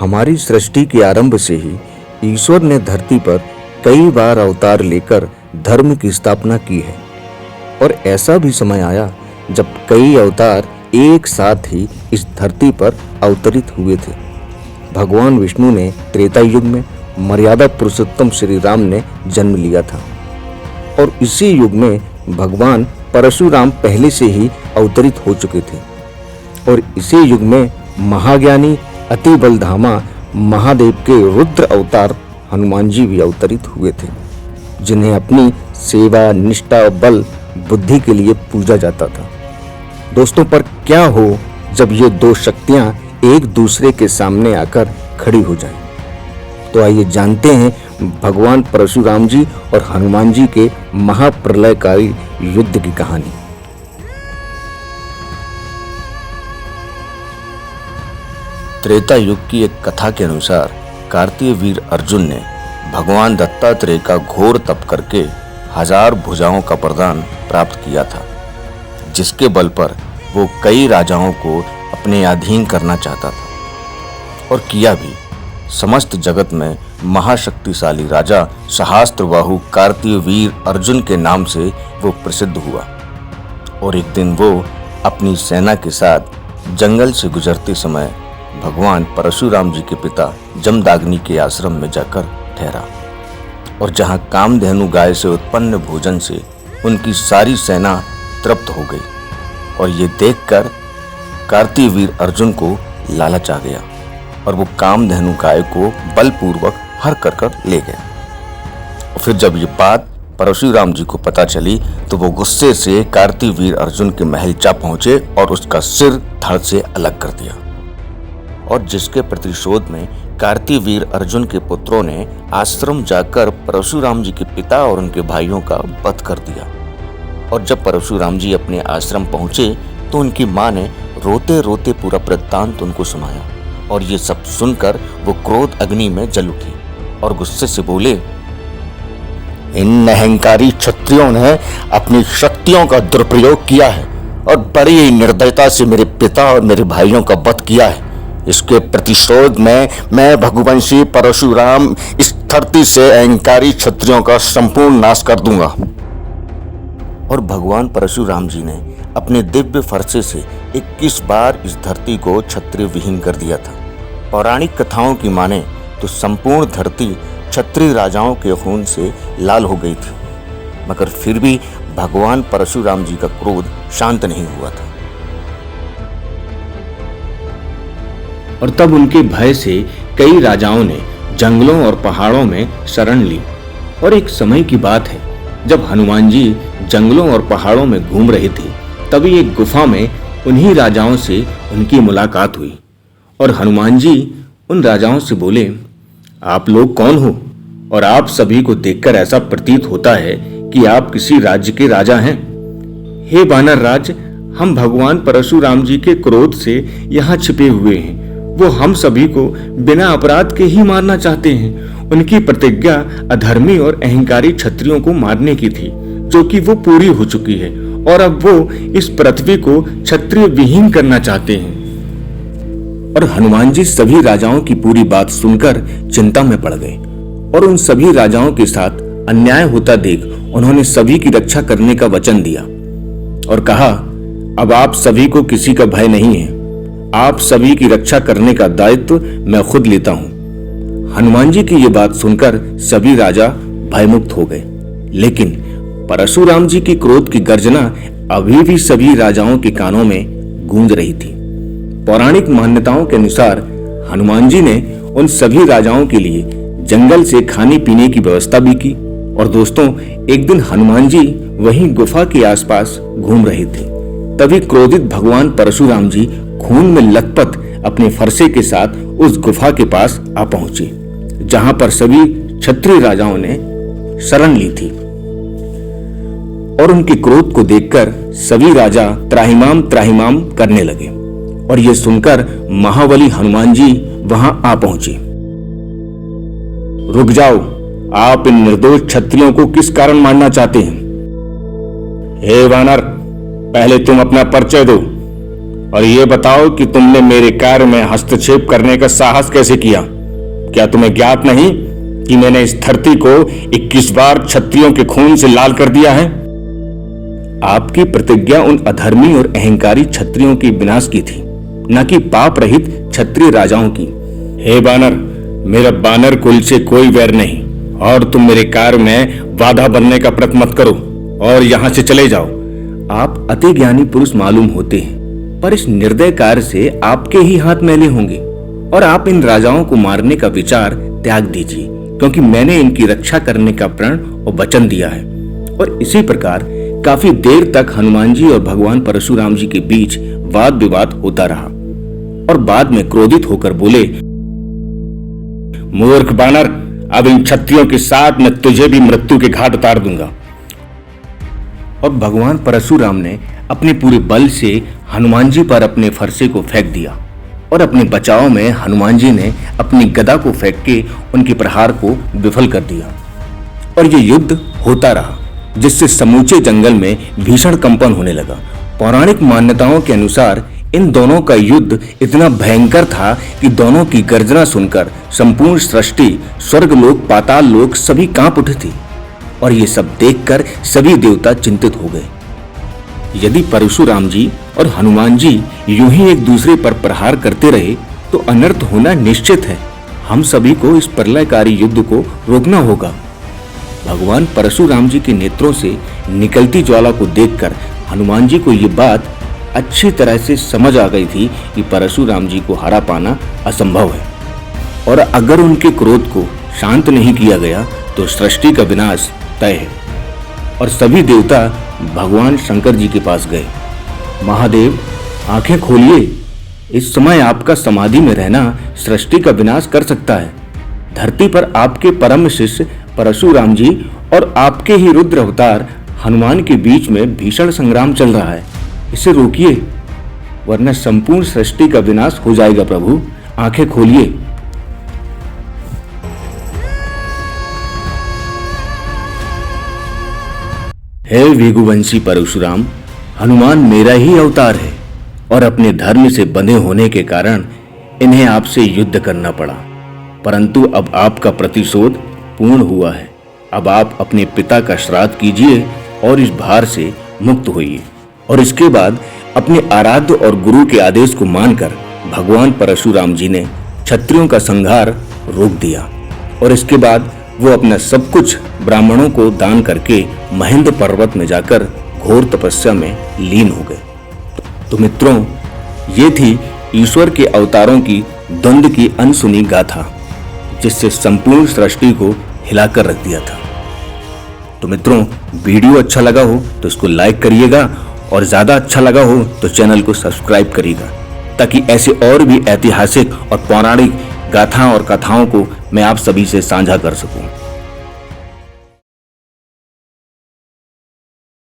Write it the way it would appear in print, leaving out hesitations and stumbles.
हमारी सृष्टि के आरंभ से ही ईश्वर ने धरती पर कई बार अवतार लेकर धर्म की स्थापना की है और ऐसा भी समय आया जब कई अवतार एक साथ ही इस धरती पर अवतरित हुए थे। भगवान विष्णु ने त्रेता युग में मर्यादा पुरुषोत्तम श्री राम ने जन्म लिया था और इसी युग में भगवान परशुराम पहले से ही अवतरित हो चुके थे और इसी युग में महाज्ञानी अति बलधामा महादेव के रुद्र अवतार हनुमान जी भी अवतरित हुए थे, जिन्हें अपनी सेवा, निष्ठा और बल बुद्धि के लिए पूजा जाता था। दोस्तों, पर क्या हो जब ये दो शक्तियां एक दूसरे के सामने आकर खड़ी हो जाएं? तो आइए जानते हैं भगवान परशुराम जी और हनुमान जी के महाप्रलयकारी युद्ध की कहानी। त्रेता युग की एक कथा के अनुसार कार्तिक वीर अर्जुन ने भगवान दत्तात्रेय का घोर तप करके 1000 भुजाओं का वरदान प्राप्त किया था, जिसके बल पर वो कई राजाओं को अपने अधीन करना चाहता था और किया भी। समस्त जगत में महाशक्तिशाली राजा सहस्त्रबाहु कार्तिक वीर अर्जुन के नाम से वो प्रसिद्ध हुआ और एक दिन वो अपनी सेना के साथ जंगल से गुजरते समय भगवान परशुराम जी के पिता जमदाग्नि के आश्रम में जाकर ठहरा और जहां कामधेनु गाय से उत्पन्न भोजन से उनकी सारी सेना तृप्त हो गई और ये देखकर कार्तिक वीर अर्जुन को लालच आ गया और वो कामधेनु गाय को बलपूर्वक हर कर ले गया। फिर जब ये बात परशुराम जी को पता चली तो वो गुस्से से कार्तिक वीर अर्जुन के महल जा पहुंचे और उसका सिर धड़ से अलग कर दिया और जिसके प्रतिशोध में कार्तिक वीर अर्जुन के पुत्रों ने आश्रम जाकर परशुराम जी के पिता और उनके भाइयों का वध कर दिया। और जब परशुराम जी अपने आश्रम पहुंचे तो उनकी मां ने रोते रोते पूरा वृत्तांत उनको सुनाया और ये सब सुनकर वो क्रोध अग्नि में जल उठी और गुस्से से बोले, इन अहंकारी क्षत्रियों ने अपनी शक्तियों का दुरुपयोग किया है और बड़ी निर्दयता से मेरे पिता और मेरे भाइयों का वध किया है। इसके प्रतिशोध में मैं भगवंशी परशुराम इस धरती से अहंकारी क्षत्रियों का संपूर्ण नाश कर दूंगा। और भगवान परशुराम जी ने अपने दिव्य फरसे से 21 बार इस धरती को क्षत्रिय विहीन कर दिया था। पौराणिक कथाओं की माने तो संपूर्ण धरती क्षत्रिय राजाओं के खून से लाल हो गई थी, मगर फिर भी भगवान परशुराम जी का क्रोध शांत नहीं हुआ था और तब उनके भय से कई राजाओं ने जंगलों और पहाड़ों में शरण ली। और एक समय की बात है, जब हनुमान जी जंगलों और पहाड़ों में घूम रहे थे, तभी एक गुफा में उन्हीं राजाओं से उनकी मुलाकात हुई और हनुमान जी उन राजाओं से बोले, आप लोग कौन हो और आप सभी को देखकर ऐसा प्रतीत होता है कि आप किसी राज्य के राजा हैं। हे वानर राज, हम भगवान परशुराम जी के क्रोध से यहाँ छिपे हुए हैं। वो हम सभी को बिना अपराध के ही मारना चाहते हैं। उनकी प्रतिज्ञा अधर्मी और अहंकारी क्षत्रियों को मारने की थी, जो कि वो पूरी हो चुकी है और अब वो इस पृथ्वी को क्षत्रिय विहीन करना चाहते हैं। और हनुमान जी सभी राजाओं की पूरी बात सुनकर चिंता में पड़ गए और उन सभी राजाओं के साथ अन्याय होता देख उन्होंने सभी की रक्षा करने का वचन दिया और कहा, अब आप सभी को किसी का भय नहीं है। आप सभी की रक्षा करने का दायित्व मैं खुद लेता हूं। हनुमान जी की ये बात सुनकर सभी राजा भयमुक्त हो गए, लेकिन परशुराम जी की क्रोध की गर्जना अभी भी सभी राजाओं के कानों में गूंज रही थी। पौराणिक मान्यताओं के अनुसार हनुमान जी ने उन सभी राजाओं के लिए जंगल से खाने पीने की व्यवस्था भी की। और दोस्तों, एक दिन हनुमान जी वहीं गुफा के आसपास घूम रहे थे, तभी क्रोधित भगवान परशुराम जी खून में लथपथ अपने फरसे के साथ उस गुफा के पास आ पहुंचे, जहां पर सभी क्षत्रिय राजाओं ने शरण ली थी। और उनके क्रोध को देखकर सभी राजा त्राहिमाम त्राहिमाम करने लगे और ये सुनकर महाबली हनुमान जी वहां आ पहुंचे। रुक जाओ, आप इन निर्दोष क्षत्रियों को किस कारण मारना चाहते हैं? हे वानर, पहले तुम अपना परिचय दो। और ये बताओ कि तुमने मेरे कार्य में हस्तक्षेप करने का साहस कैसे किया? क्या तुम्हें ज्ञात नहीं कि मैंने इस धरती को 21 बार क्षत्रियों के खून से लाल कर दिया है? आपकी प्रतिज्ञा उन अधर्मी और अहंकारी क्षत्रियों के विनाश की थी, न कि पाप रहित क्षत्रिय राजाओं की। हे बानर, मेरा बानर कुल से कोई वैर नहीं, और तुम मेरे कार्य में बाधा बनने का प्रयत्न मत करो और यहां से चले जाओ। आप अति ज्ञानी पुरुष मालूम होते हैं, पर इस निर्दय कार्य से आपके ही हाथ मैले होंगे, और आप इन राजाओं को मारने का विचार त्याग दीजिए, क्योंकि मैंने इनकी रक्षा करने का प्रण और वचन दिया है। और इसी प्रकार काफी देर तक हनुमान जी और भगवान परशुराम जी के बीच वाद विवाद होता रहा, और बाद में क्रोधित होकर बोले, मूर्ख बानर, अब इन क्षत्रियों के साथ मैं तुझे भी मृत्यु के घाट उतार दूंगा। और भगवान परशुराम ने अपने पूरे बल से हनुमान जी पर अपने फरसे को फेंक दिया, और अपने बचाव में हनुमान जी ने अपनी गदा को फेंक के उनके प्रहार को विफल कर दिया। और ये युद्ध होता रहा, जिससे समूचे जंगल में भीषण कंपन होने लगा। पौराणिक मान्यताओं के अनुसार इन दोनों का युद्ध इतना भयंकर था कि दोनों की गर्जना सुनकर संपूर्ण सृष्टि, स्वर्गलोक, पाताल लोक सभी कांप उठे थे। और ये सब देखकर सभी देवता चिंतित हो गए। यदि परशुराम जी और हनुमान जी यूं ही एक दूसरे पर प्रहार करते रहे तो अनर्थ होना निश्चित है। हम सभी को इस प्रलयकारी युद्ध को रोकना होगा। भगवान परशुराम जी के नेत्रों से निकलती ज्वाला को देखकर हनुमान जी को ये बात अच्छी तरह से समझ आ गई थी कि परशुराम जी को हरा पाना असंभव है, और अगर उनके क्रोध को शांत नहीं किया गया तो सृष्टि का विनाश तय है। और सभी देवता भगवान शंकर जी के पास गए। महादेव, आंखें खोलिए, इस समय आपका समाधि में रहना सृष्टि का विनाश कर सकता है। धरती पर आपके परम शिष्य परशुराम जी और आपके ही रुद्र अवतार हनुमान के बीच में भीषण संग्राम चल रहा है। इसे रोकिए, वरना संपूर्ण सृष्टि का विनाश हो जाएगा। प्रभु, आंखें खोलिए। हे वेगुवंशी परशुराम, हनुमान मेरा ही अवतार है, और अपने धर्म से बंधे होने के कारण इन्हें आपसे युद्ध करना पड़ा। परंतु अब आपका प्रतिशोध पूर्ण हुआ है। अब आप अपने पिता का श्राद्ध कीजिए और इस भार से मुक्त होइए। और इसके बाद अपने आराध्य और गुरु के आदेश को मानकर भगवान परशुराम जी ने क्षत्रियों का संहार रोक दिया, और इसके बाद वो अपना सब कुछ ब्राह्मणों को दान करके महेंद्र पर्वत में जाकर घोर तपस्या में लीन हो गए। तो मित्रों, ये थी ईश्वर के अवतारों की द्वंद्व की अनसुनी गाथा, जिससे संपूर्ण सृष्टि को हिलाकर रख दिया था। तो मित्रों, वीडियो अच्छा लगा हो तो इसको लाइक करिएगा, और ज्यादा अच्छा लगा हो तो चैनल को सब्सक्राइब करिएगा, ताकि ऐसे और भी ऐतिहासिक और पौराणिक गाथा और कथाओं को मैं आप सभी से साझा कर सकूं।